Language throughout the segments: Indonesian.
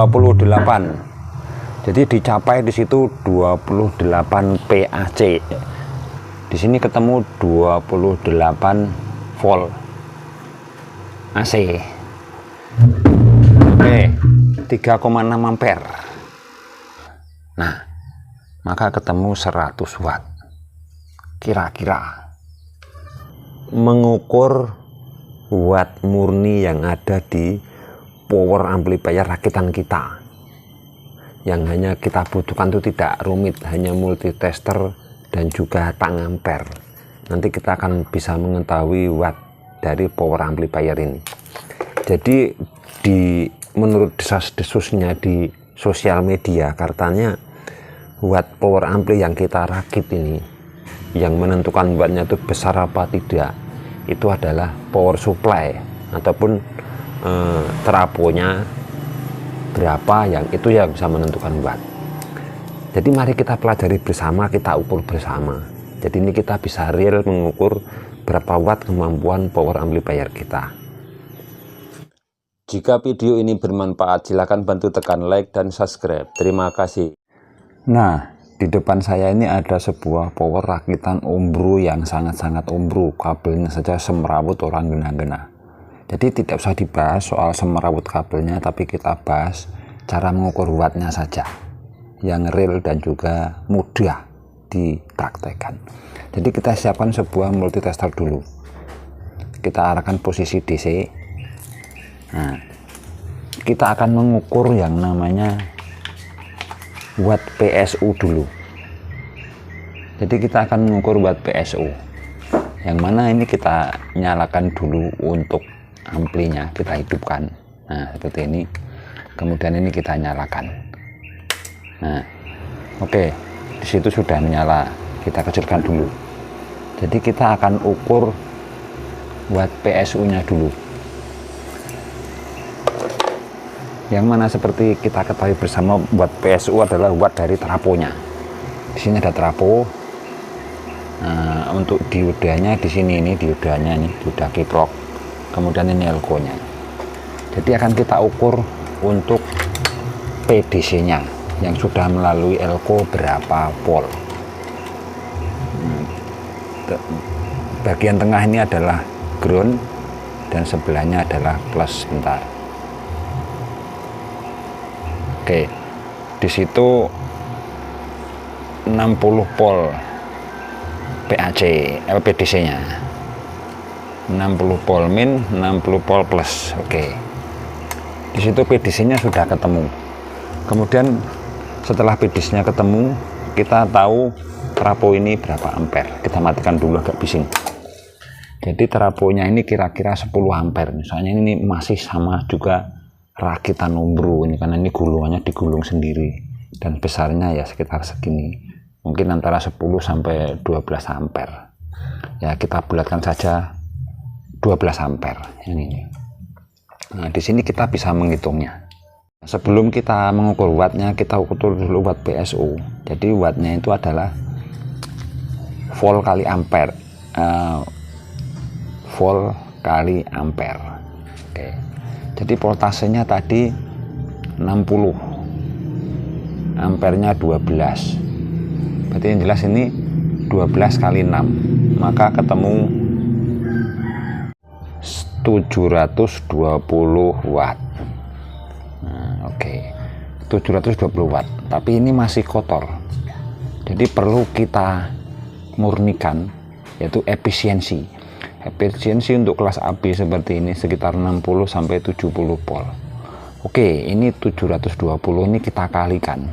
28. Jadi dicapai di situ 28 PAC. Di sini ketemu 28 volt AC. Oke, 3,6 ampere. Nah, maka ketemu 100 watt. Kira-kira mengukur watt murni yang ada di power amplifier rakitan kita, yang hanya kita butuhkan itu tidak rumit, hanya multitester dan juga tang ampere. Nanti kita akan bisa mengetahui watt dari power amplifier ini. Jadi menurut desas-desusnya di sosial media, katanya watt power ampli yang kita rakit ini, yang menentukan wattnya itu besar apa tidak, itu adalah power supply ataupun teraponya berapa, yang itu yang bisa menentukan watt. Jadi mari kita pelajari bersama, kita ukur bersama. Jadi ini kita bisa real mengukur berapa watt kemampuan power amplifier kita. Jika video ini bermanfaat, silakan bantu tekan like dan subscribe. Terima kasih. Nah, di depan saya ini ada sebuah power rakitan ombro yang sangat-sangat ombro. Kabelnya saja semerawut orang gena-gena. Jadi tidak usah dibahas soal semerawut kabelnya, tapi kita bahas cara mengukur wattnya saja, yang real dan juga mudah dipraktekkan. Jadi kita siapkan sebuah multitester dulu. Kita arahkan posisi DC. Nah, kita akan mengukur yang namanya watt PSU dulu. Jadi kita akan mengukur watt PSU, yang mana ini kita nyalakan dulu untuk amplinya, kita hidupkan. Nah, seperti ini. Kemudian ini kita nyalakan. Nah, oke, di situ sudah menyala. Kita kecilkan dulu. Jadi kita akan ukur watt PSU-nya dulu. Yang mana seperti kita ketahui bersama, watt PSU adalah watt dari trafonya. Di sini ada trafo. Nah, untuk diodanya di sini, ini diodanya, ini dioda kiprok. Kemudian ini elko-nya. Jadi akan kita ukur untuk PDC-nya yang sudah melalui elko berapa volt. Bagian tengah ini adalah ground dan sebelahnya adalah plus. Bentar. Oke, di situ 60 volt PAC, PDC-nya. 60 volt min, 60 volt plus. Oke. Di situ PDC-nya sudah ketemu. Kemudian setelah PDC-nya ketemu, kita tahu trapo ini berapa ampere. Kita matikan dulu agak bising. Jadi traponya ini kira-kira 10 ampere. Misalnya ini masih sama juga rakitan ombro ini, karena ini gulungannya digulung sendiri dan besarnya ya sekitar segini. Mungkin antara 10 sampai 12 ampere. Ya, kita bulatkan saja 12 ampere yang ini. Nah, di sini kita bisa menghitungnya. Sebelum kita mengukur wattnya, kita ukur dulu watt PSU. Jadi wattnya itu adalah volt kali ampere. Volt kali ampere. Oke. Jadi voltasenya tadi 60. Ampernya 12. Berarti yang jelas ini 12 kali 6. Maka ketemu 720 watt. Nah, oke. 720 watt. Tapi ini masih kotor. Jadi perlu kita murnikan, yaitu efisiensi. Efisiensi untuk kelas AB seperti ini sekitar 60 sampai 70 volt. Oke, ini 720 ini kita kalikan.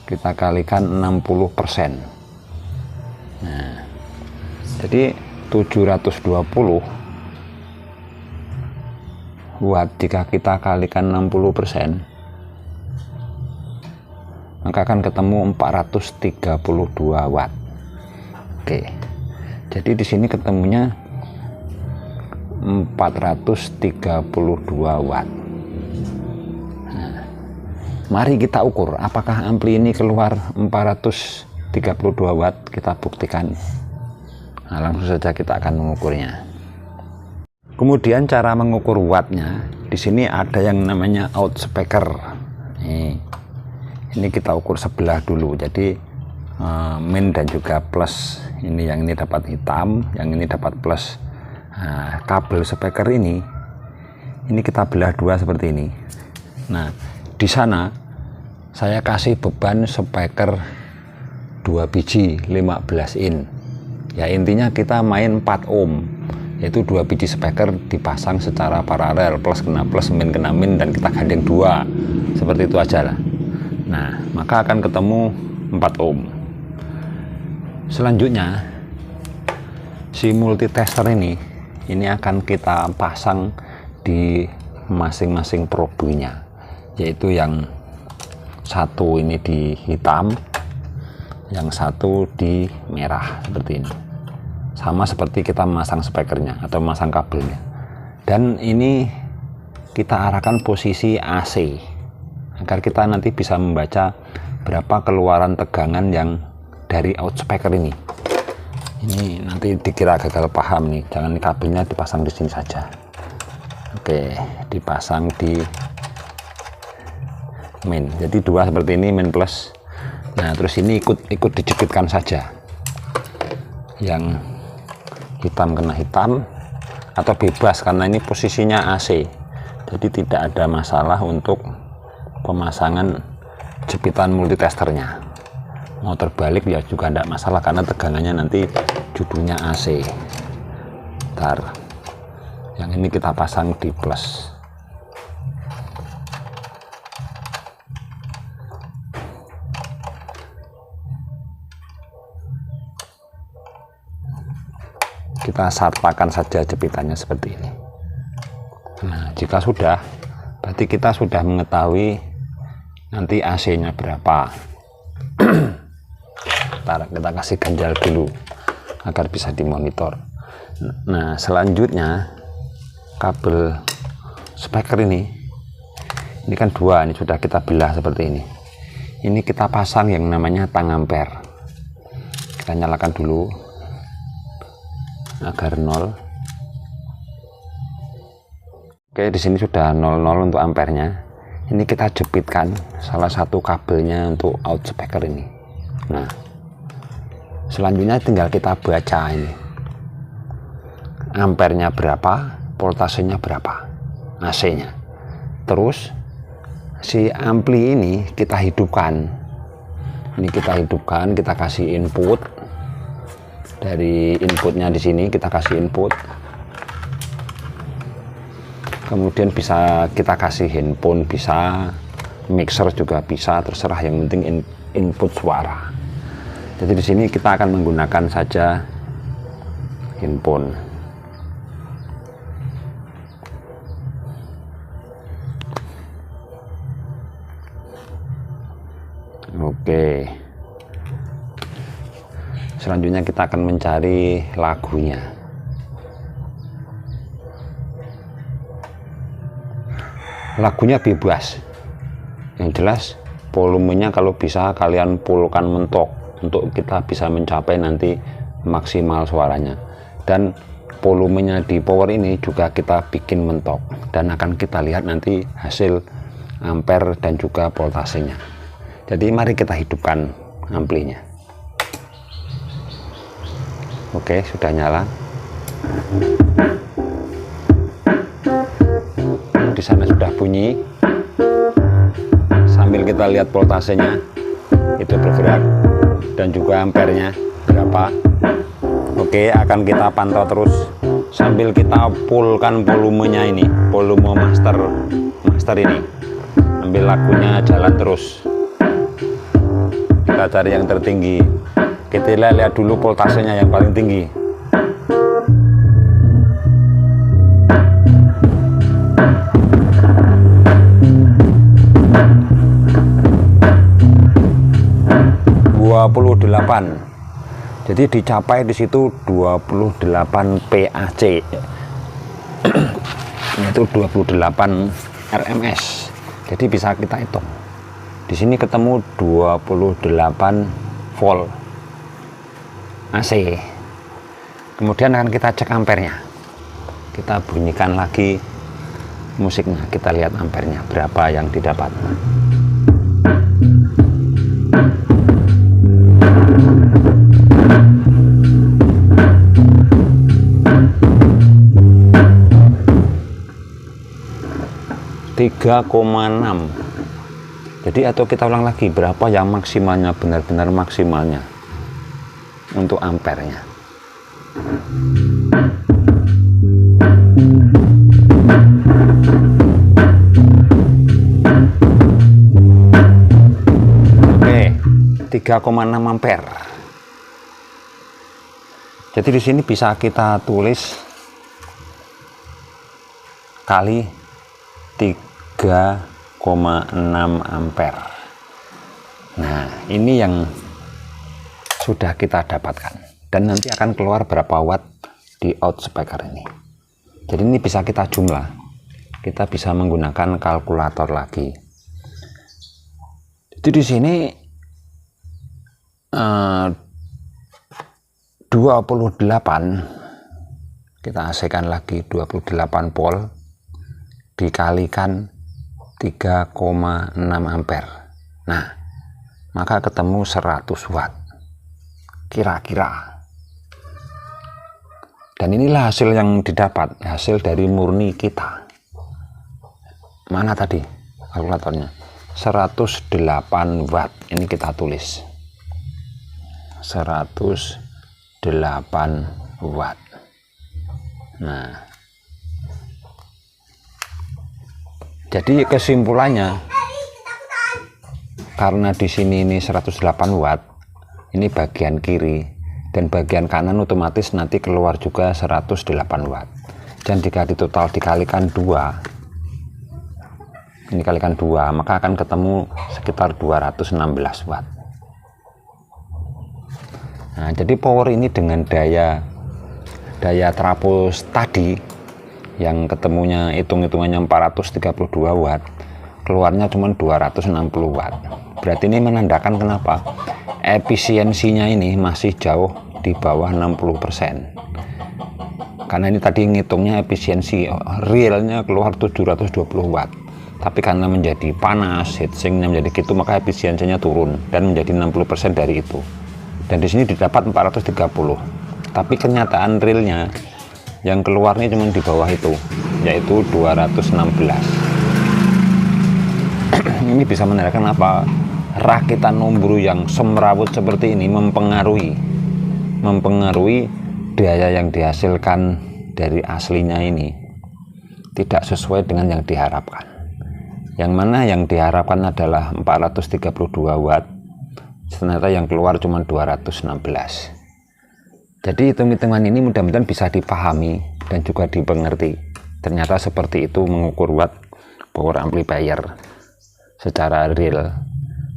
Kita kalikan 60%. Nah, jadi 720 watt jika kita kalikan 60%, maka akan ketemu 432 watt. Oke. Jadi di sini ketemunya 432 watt. Nah, mari kita ukur apakah ampli ini keluar 432 watt. Kita buktikan. Nah, langsung saja kita akan mengukurnya. Kemudian cara mengukur wattnya, di di sini ada yang namanya out speaker. Ini kita ukur sebelah dulu, jadi min dan juga plus. Ini yang ini dapat hitam, yang ini dapat plus. Nah, kabel speaker ini kita belah dua seperti ini. Nah, di sana saya kasih beban speaker 2 biji 15 in. Ya intinya kita main 4 ohm, yaitu 2 biji speaker dipasang secara paralel, plus kena plus, min kena min, dan kita gandeng 2 seperti itu aja lah. Nah, maka akan ketemu 4 ohm. Selanjutnya si multitester ini akan kita pasang di masing-masing probenya, yaitu yang satu ini di hitam, yang satu di merah seperti ini, sama seperti kita memasang speakernya atau memasang kabelnya. Dan ini kita arahkan posisi AC agar kita nanti bisa membaca berapa keluaran tegangan yang dari out speaker ini. Ini nanti dikira gagal paham nih, jangan kabelnya dipasang di sini saja. Oke, dipasang di min, jadi 2 seperti ini, min plus. Nah, terus ini ikut dijepitkan saja, yang hitam kena hitam atau bebas, karena ini posisinya AC, jadi tidak ada masalah untuk pemasangan jepitan multitesternya. Mau terbalik ya juga tidak masalah, karena tegangannya nanti judulnya AC. Ntar yang ini kita pasang di plus. Kita sartakan saja jepitannya seperti ini. Nah, jika sudah, berarti kita sudah mengetahui nanti AC-nya berapa. Kita kasih ganjal dulu agar bisa dimonitor. Nah, selanjutnya kabel speaker ini kan 2, ini sudah kita belah seperti ini. Ini kita pasang yang namanya tang ampere. Kita nyalakan dulu agar 0. Oke, di sini sudah 00 untuk ampernya. Ini kita jepitkan salah satu kabelnya untuk out speaker ini. Nah, selanjutnya tinggal kita baca ini ampernya berapa, voltasenya berapa, AC-nya. Terus si ampli ini kita hidupkan. Ini kita hidupkan, kita kasih input. Dari inputnya di sini kita kasih input, kemudian bisa kita kasih handphone, bisa mixer juga bisa, terserah, yang penting input suara. Jadi di sini kita akan menggunakan saja handphone. Oke. Selanjutnya kita akan mencari lagunya. Lagunya bebas, yang jelas volumenya kalau bisa kalian fullkan mentok untuk kita bisa mencapai nanti maksimal suaranya. Dan volumenya di power ini juga kita bikin mentok, dan akan kita lihat nanti hasil ampere dan juga voltasenya. Jadi mari kita hidupkan amplinya. Oke, sudah nyala. Di sana sudah bunyi. Sambil kita lihat voltasenya itu bergerak dan juga ampernya berapa. Oke, akan kita pantau terus sambil kita fullkan volumenya ini, volume master ini. Ambil lagunya, jalan terus. Kita cari yang tertinggi. Kita lihat dulu voltasenya yang paling tinggi. Jadi dicapai di situ 28 PAC. Itu 28 RMS. Jadi bisa kita hitung. Di sini ketemu 28 volt AC. Kemudian akan kita cek ampernya. Kita bunyikan lagi musiknya, kita lihat ampernya berapa yang didapat. (3,6). Jadi atau kita ulang lagi, berapa yang maksimalnya, benar-benar maksimalnya untuk ampernya. Oke, 3,6 ampere. Jadi di sini bisa kita tulis kali 3,6 ampere. Nah, ini yang sudah kita dapatkan, dan nanti akan keluar berapa watt di out speaker ini. Jadi ini bisa kita jumlah, kita bisa menggunakan kalkulator lagi. Jadi di sini 28, kita AC-kan lagi 28 volt dikalikan 3,6 ampere. Nah, maka ketemu 100 watt kira-kira. Dan inilah hasil yang didapat, hasil dari murni kita. Mana tadi kalkulatornya? 108 watt. Ini kita tulis 108 watt. Nah, jadi kesimpulannya, karena di sini ini 108 watt, ini bagian kiri, dan bagian kanan otomatis nanti keluar juga 108 watt. Dan jika di total dikalikan 2, ini kalikan 2, maka akan ketemu sekitar 216 watt. Nah, jadi power ini dengan daya trafos tadi yang ketemunya hitung-hitungannya 432 watt, keluarnya cuma 260 watt. Berarti ini menandakan kenapa efisiensinya ini masih jauh di bawah 60%. Karena ini tadi ngitungnya efisiensi realnya keluar 720 watt. Tapi karena menjadi panas, heatsinknya menjadi gitu, maka efisiensinya turun dan menjadi 60% dari itu. Dan di sini didapat 430. Tapi kenyataan realnya yang keluarnya cuma di bawah itu, yaitu 216. Ini bisa menandakan apa? Rakitan ombru yang semrawut seperti ini mempengaruhi daya yang dihasilkan dari aslinya ini tidak sesuai dengan yang diharapkan. Yang mana yang diharapkan adalah 432 watt, ternyata yang keluar cuma 216. Jadi hitung-hitungan ini mudah-mudahan bisa dipahami dan juga dipengerti. Ternyata seperti itu mengukur watt power amplifier secara real.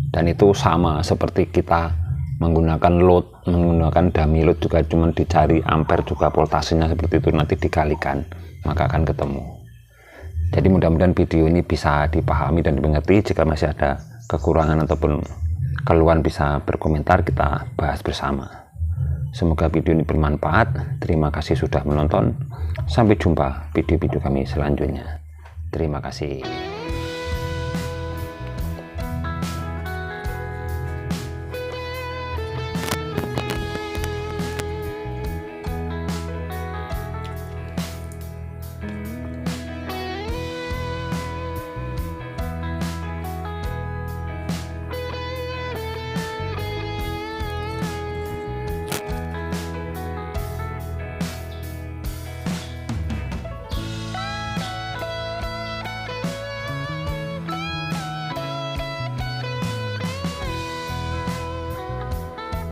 Dan itu sama seperti kita menggunakan load, menggunakan dummy load juga cuma dicari ampere juga voltasenya seperti itu, nanti dikalikan maka akan ketemu. Jadi mudah-mudahan video ini bisa dipahami dan dimengerti. Jika masih ada kekurangan ataupun keluhan bisa berkomentar, kita bahas bersama. Semoga video ini bermanfaat. Terima kasih sudah menonton. Sampai jumpa video-video kami selanjutnya. Terima kasih.